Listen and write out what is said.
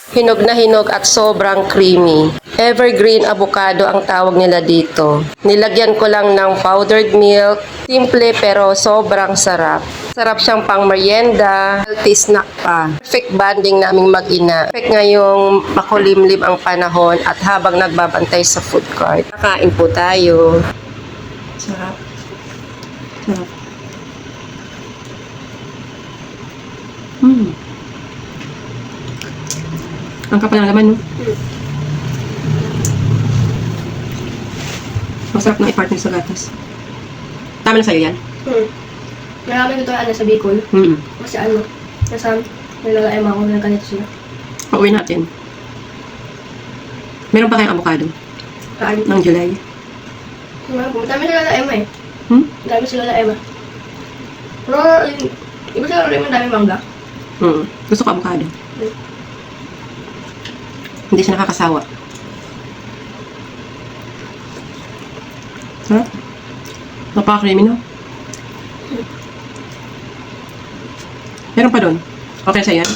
Hinog na hinog at sobrang creamy. Evergreen avocado ang tawag nila dito. Nilagyan ko lang ng powdered milk. Simple pero sobrang sarap. Sarap siyang pang merienda, healthy snack pa. Perfect bonding naming mag-ina. Perfect ngayong makulimlim ang panahon at habang nagbabantay sa food court. Kakain po tayo. Sarap. Sarap. Ang kapal ng laman, no? Masarap na i-partner sa gatas. Tama na sa'yo yan? Marami ko ito sa Bicol. Kasi nasa nilalaim ako na ganito sila. Pauwi natin. Meron pa kayong avocado? Kaan. Ng July? Dami sila laim eh. Dami sila laim eh. Pero, iba sila rin ang dami mangga. Gusto ko avocado. Hindi siya nakakasawa. Sarap. Napaka-creamy, no? Meron pa doon. Okay sa'yo yan?